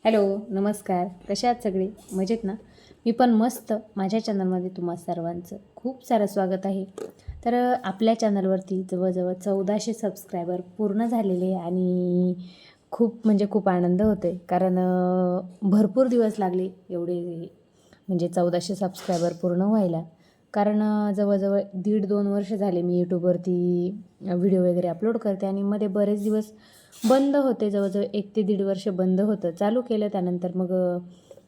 Hello, नमस्कार. कशा आहात सगळे? मजेत ना? मी पण मस्त. माझ्या चॅनलमध्ये तुम्हा सर्वांचं खूप सारं स्वागत आहे. तर आपल्या चॅनलवरती जवळजवळ 1400 सबस्क्रायबर पूर्ण झालेले आणि खूप आनंद होतो आहे. कारण भरपूर दिवस लागले एवढे म्हणजे 1400 सबस्क्रायबर पूर्ण व्हायला. कारण जवळजवळ 1.5-2 वर्ष झाले मी यूट्यूबवरती व्हिडिओ वगैरे अपलोड करते आणि मध्ये बरेच दिवस बंद होते. जवळजवळ 1 ते 1.5 वर्ष बंद होतं. चालू केलं त्यानंतर मग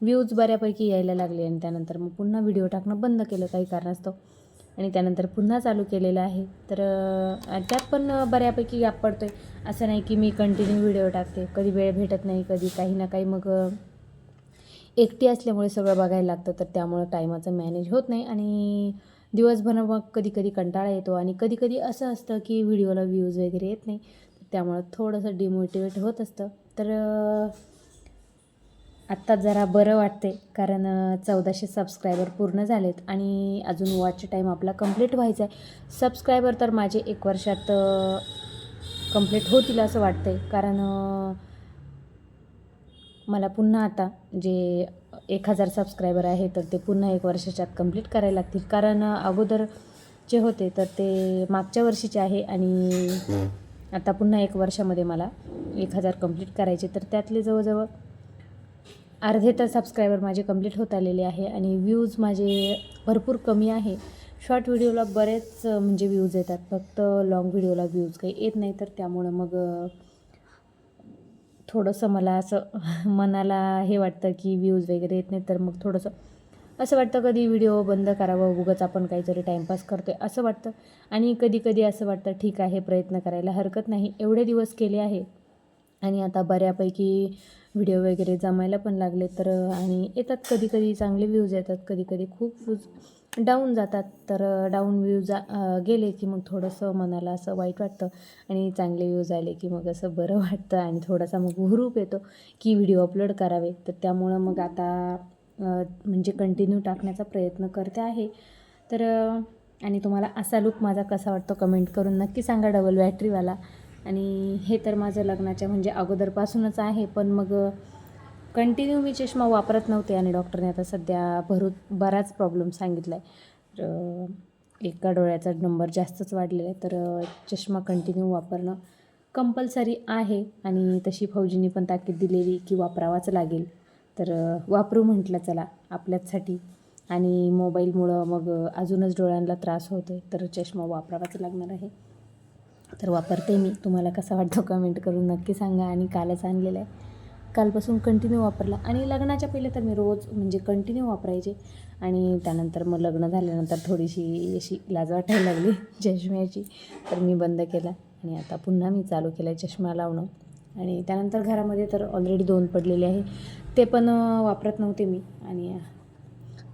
व्ह्यूज बऱ्यापैकी यायला लागले आणि त्यानंतर मग पुन्हा व्हिडिओ टाकणं बंद केलं काही कारणास्तव आणि त्यानंतर पुन्हा चालू केलेलं आहे. तर त्यात पण बऱ्यापैकी गॅप पडतो आहे. असं नाही की मी कंटिन्यू व्हिडिओ टाकते. कधी वेळ भेटत नाही, कधी काही ना काही मग एकटी असल्यामुळे सगळं बघायला लागतं, तर त्यामुळं टायमाचं मॅनेज होत नाही आणि दिवसभर मग कधी-कधी कंटाळा येतो आणि कधी-कधी असं असतं की व्हिडिओला व्ह्यूज वगैरे येत नाही. त्यामुळं थोडंसं डिमोटिवेट होत असतं. तर आत्ता जरा बरं वाटते कारण 1400 सबस्क्रायबर पूर्ण झालेत आणि अजून वॉच टाईम आपला कंप्लीट व्हायचा आहे. सबस्क्रायबर तर माझे 1 वर्षात कंप्लीट होतील असं वाटतं आहे. कारण मला पुन्हा आता जे 1000 सबस्क्रायबर आहे तर ते पुन्हा 1 वर्षाच्या आत कंप्लीट करायला लागतील. कारण अगोदर जे होते तर ते मागच्या वर्षीचे आहे आणि आता पुन्हा 1 वर्षामध्ये मला 1000 कंप्लीट करायचे. तर त्यातले जवळजवळ अर्धे तर सबस्क्रायबर माझे कंप्लीट होत आलेले आहे आणि व्ह्यूज माझे भरपूर कमी आहे. शॉर्ट व्हिडिओला बरेच म्हणजे व्ह्यूज येतात, फक्त लाँग व्हिडिओला व्ह्यूज काही येत नाही. तर त्यामुळं मग थोडंसं मला असं मनाला हे वाटतं की व्ह्यूज वगैरे येत नाही, तर मग थोडंसं असं वाटतं कधी व्हिडिओ बंद करावं, उगाच आपण काहीतरी टाईमपास करतो आहे असं वाटतं. आणि कधी-कधी असं वाटतं ठीक आहे, प्रयत्न करायला हरकत नाही. एवढे दिवस केले आहे आणि आता बऱ्यापैकी व्हिडिओ वगैरे जमायला पण लागले. तर आणि येतात कधी-कधी चांगले व्ह्यूज येतात, कधी-कधी खूप व्ह्यूज डाऊन जातात. तर डाऊन व्ह्यूज गेले की मग थोडंसं मनाला असं वाईट वाटतं आणि चांगले व्ह्यूज आले की मग असं बरं वाटतं आणि थोडासा मग हुरूप येतो की व्हिडिओ अपलोड करावे. तर त्यामुळं मग आता म्हणजे कंटिन्यू टाकण्याचा प्रयत्न करते आहे. तर आणि तुम्हाला असा लूक माझा कसा वाटतो कमेंट करून नक्की सांगा, डबल बॅटरीवाला. आणि हे तर माझं लग्नाच्या म्हणजे अगोदरपासूनच आहे, पण मग कंटिन्यू मी चष्मा वापरत नव्हते आणि डॉक्टरने आता सध्या बराच प्रॉब्लेम सांगितला आहे. तर एका डोळ्याचा नंबर जास्तच वाढलेला आहे, तर चष्मा कंटिन्यू वापरणं कंपल्सरी आहे आणि तशी फौजींनी पण ताकीद दिलेली की वापरावाच लागेल. तर वापरू म्हटलं चला आपल्याचसाठी आणि मोबाईलमुळं मग अजूनच डोळ्यांना त्रास होतो आहे, तर चष्मा वापरावाच लागणार आहे. तर वापरते मी. तुम्हाला कसा वाटतो कमेंट करून नक्की सांगा. आणि कालच आणलेला आहे, कालपासून कंटिन्यू वापरला आणि लग्नाच्या पहिले तर मी रोज म्हणजे कंटिन्यू वापरायचे आणि त्यानंतर मग लग्न झाल्यानंतर थोडीशी अशी लाज वाटायला लागली चष्म्याची, तर मी बंद केला आणि आता पुन्हा मी चालू केला आहे चष्मा लावणं. आणि त्यानंतर घरामध्ये तर ऑलरेडी 2 पडलेले आहे, ते पण वापरत नव्हते मी आणि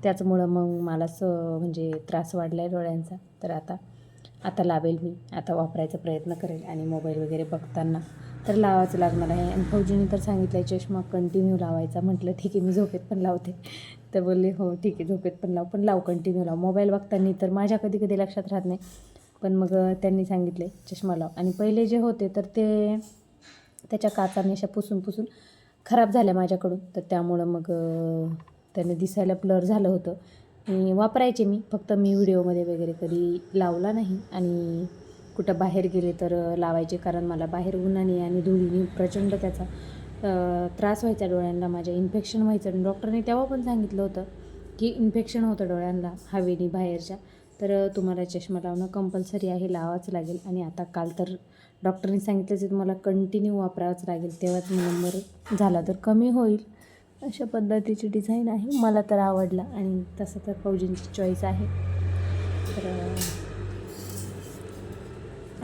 त्याचमुळं मग मलाच म्हणजे त्रास वाढला आहे डोळ्यांचा. तर आता आता लावेल मी, आता वापरायचा प्रयत्न करेल आणि मोबाईल वगैरे बघताना तर लावायचं लागणार आहे. आणि फौजीने तर सांगितलं आहे चष्मा कंटिन्यू लावायचा. म्हटलं ठीक आहे, मी झोपेत पण लावते. तर बोलले हो ठीक आहे, झोपेत पण लाव कंटिन्यू लाव. मोबाईल बघताना तर माझ्या कधी कधी लक्षात राहत नाही, पण मग त्यांनी सांगितले चष्मा लाव. आणि पहिले जे होते तर ते त्याच्या काचा अशा पुसून खराब झाल्या माझ्याकडून, तर त्यामुळं मग त्याने दिसायला ब्लर झालं होतं. आणि वापरायचे मी, फक्त मी व्हिडिओमध्ये वगैरे कधी लावला नाही आणि कुठं बाहेर गेले तर लावायचे. कारण मला बाहेर उन्हाने आणि धुळीने प्रचंड त्याचा त्रास व्हायचा डोळ्यांना, माझ्या इन्फेक्शन व्हायचं. आणि डॉक्टरने तेव्हा पण सांगितलं होतं की इन्फेक्शन होतं डोळ्यांना हवेने बाहेरच्या, तर तुम्हाला चष्मा लावणं कंपल्सरी आहे, लावाच लागेल. आणि आता काल तर डॉक्टरने सांगितलं की तुम्हाला कंटिन्यू वापरावंच लागेल, तेव्हाच नंबर झाला तर कमी होईल. अशा पद्धतीची डिझाईन आहे, मला तर आवडला आणि तसं तर फौजींची चॉईस आहे. तर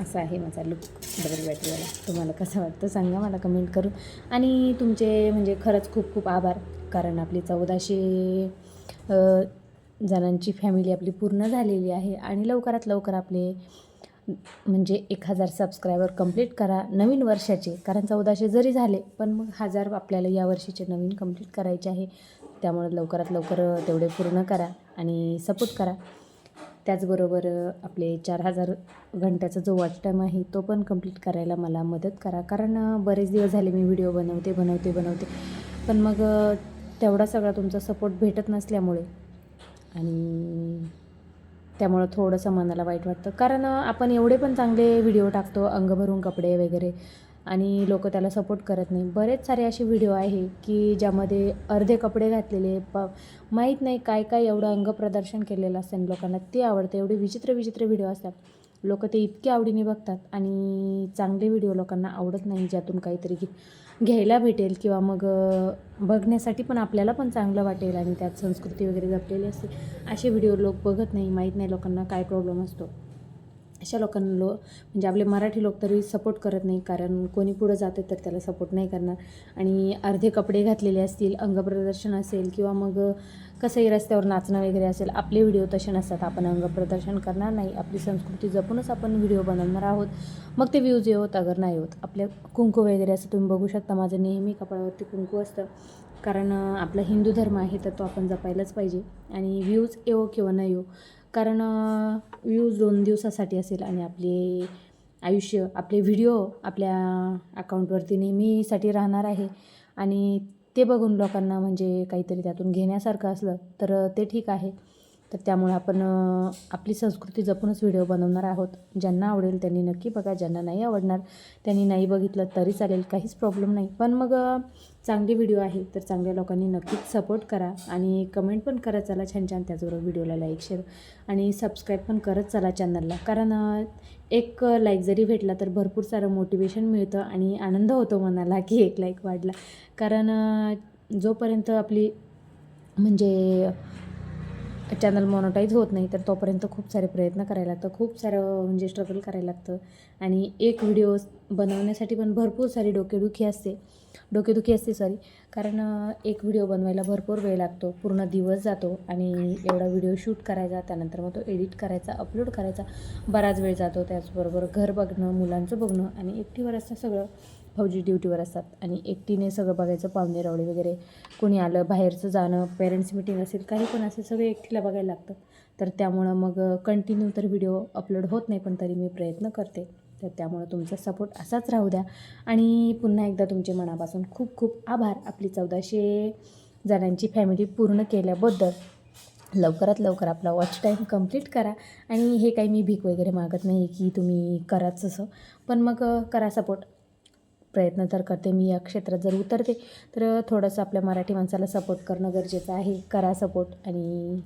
असा आहे माझा लुक डबल बॅटरीवाला. तुम्हाला कसं वाटतं सांगा मला कमेंट करून. आणि तुमचे म्हणजे खरंच खूप खूप आभार, कारण आपली 1400 जणांची फॅमिली आपली पूर्ण झालेली आहे आणि लवकरात लवकर आपले म्हणजे 1000 सबस्क्रायबर कंप्लीट करा नवीन वर्षाचे. कारण 1400 जरी झाले पण मग 1000 आपल्याला या वर्षीचे नवीन कंप्लीट करायचे आहे. त्यामुळे लवकरात लवकर तेवढे पूर्ण करा आणि सपोर्ट करा. त्याचबरोबर आपले 4000 घंट्याचा जो वॉच टाईम आहे तो पण कंप्लीट करायला मला मदत करा. कारण बरेच दिवस झाले मी व्हिडिओ बनवते पण मग तेवढा सगळा तुमचा सपोर्ट भेटत नसल्यामुळे आणि त्यामुळं थोडंसं मनाला वाईट वाटतं. कारण आपण एवढे पण चांगले व्हिडिओ टाकतो, अंग भरून कपडे वगैरे, आणि लोक त्याला सपोर्ट करत नाही. बरेच सारे असे व्हिडिओ आहे की ज्यामध्ये अर्धे कपडे घातलेले, माहीत नाही काय काय एवढं अंग प्रदर्शन केलेलं असतं आणि लोकांना ते आवडतं. एवढे विचित्र विचित्र व्हिडिओ असतात, लोक ते इतके आवडीने बघतात आणि चांगले व्हिडिओ लोकांना आवडत नाही, ज्यातून काहीतरी घ्यायला भेटेल किंवा मग बघण्यासाठी पण आपल्याला पण चांगलं वाटेल आणि त्यात संस्कृती वगैरे जपलेली असते, असे व्हिडिओ लोक बघत नाही. माहीत नाही लोकांना काय प्रॉब्लेम असतो. अशा लोकांना म्हणजे आपले मराठी लोक तरी सपोर्ट करत नाही, कारण कोणी पुढं जाते तर त्याला सपोर्ट नाही करणार. आणि अर्धे कपडे घातलेले असतील, अंगप्रदर्शन असेल किंवा मग कसंही रस्त्यावर नाचणं वगैरे असेल, आपले व्हिडिओ तसे नसतात. आपण अंगप्रदर्शन करणार नाही, आपली संस्कृती जपूनच आपण व्हिडिओ बनवणार आहोत. मग ते व्ह्यूज येवोत अगर नाही होत. आपल्या कुंकू वगैरे असं तुम्ही बघू शकता, माझं नेहमी कपाळावरती कुंकू असतं, कारण आपला हिंदू धर्म आहे तर तो आपण जपायलाच पाहिजे. आणि व्ह्यूज येवो किंवा न येवो, कारण व्ह्यूज 2 दिवसासाठी असेल आणि आपले आयुष्य, आपले व्हिडिओ आपल्या अकाउंटवरती नेहमीसाठी राहणार आहे. आणि ते बघून लोकांना म्हणजे काहीतरी त्यातून घेण्यासारखं असलं तर ते ठीक आहे. तर त्यामुळे आपण आपली संस्कृती जपूनच व्हिडिओ बनवणार आहोत. ज्यांना आवडेल त्यांनी नक्की बघा, ज्यांना नाही आवडणार त्यांनी नाही बघितलं तरी चालेल, काहीच प्रॉब्लेम नाही. पण मग चांगले व्हिडिओ आहे तर चांगल्या लोकांनी नक्कीच सपोर्ट करा आणि कमेंट पण करत चला छान छान. त्याचबरोबर व्हिडिओला लाईक, शेअर आणि सबस्क्राईब पण करत चला चॅनलला, कारण एक लाईक जरी भेटला तर भरपूर सारं मोटिवेशन मिळतं आणि आनंद होतो मनाला की एक लाईक वाढला. कारण जोपर्यंत आपली म्हणजे चॅनल मोनोटाईज होत नाही तर तोपर्यंत खूप सारे प्रयत्न करायला लागतं, खूप सारं म्हणजे स्ट्रगल करायला लागतं. आणि एक व्हिडिओ बनवण्यासाठी पण भरपूर सारी डोकेदुखी असते, कारण एक व्हिडिओ बनवायला भरपूर वेळ लागतो, पूर्ण दिवस जातो आणि एवढा व्हिडिओ शूट करायचा, त्यानंतर मग तो एडिट करायचा, अपलोड करायचा, बराच वेळ जातो. त्याचबरोबर घर बघणं, मुलांचं बघणं, आणि एकटीवर असतं सगळं. भाऊजी ड्युटीवर असतात आणि एकटीने सगळं बघायचं, पाहुणे रावळे वगैरे कोणी आलं, बाहेरचं जाणं, पेरेंट्स मिटिंग असेल, काही पण असेल, सगळं एकटीला बघायला लागतं. तर त्यामुळं मग कंटिन्यू तर व्हिडिओ अपलोड होत नाही, पण तरी मी प्रयत्न करते. तर त्यामुळं तुमचा सपोर्ट असाच राहू द्या. आणि पुन्हा एकदा तुमचे मनापासून खूप खूप आभार, आपली 1400 जणांची फॅमिली पूर्ण केल्याबद्दल. लवकरात लवकर आपला वॉच टाईम कंप्लीट करा. आणि हे काही मी भीक वगैरे मागत नाही की तुम्ही कराच असं, पण मग करा सपोर्ट. प्रयत्न तर करते मी, या क्षेत्रात जर उतरते तर थोडंसं आपल्या मराठी माणसाला सपोर्ट करणं गरजेचं आहे. करा सपोर्ट आणि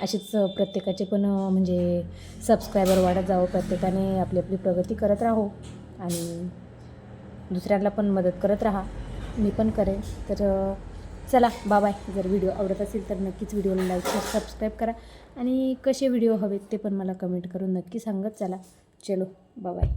असेच प्रत्येकाचे पण म्हणजे सबस्क्रायबर वाढत जावं, प्रत्येकाने आपली आपली प्रगती करत राहो आणि दुसऱ्यांना पण मदत करत राहा. मी पण करेन. तर चला बाय. जर व्हिडिओ आवडत असेल तर नक्कीच व्हिडिओला लाईक, शेअर, सबस्क्राईब करा आणि कसे व्हिडिओ हवेत ते पण मला कमेंट करून नक्की सांगत चला. चलो बाय.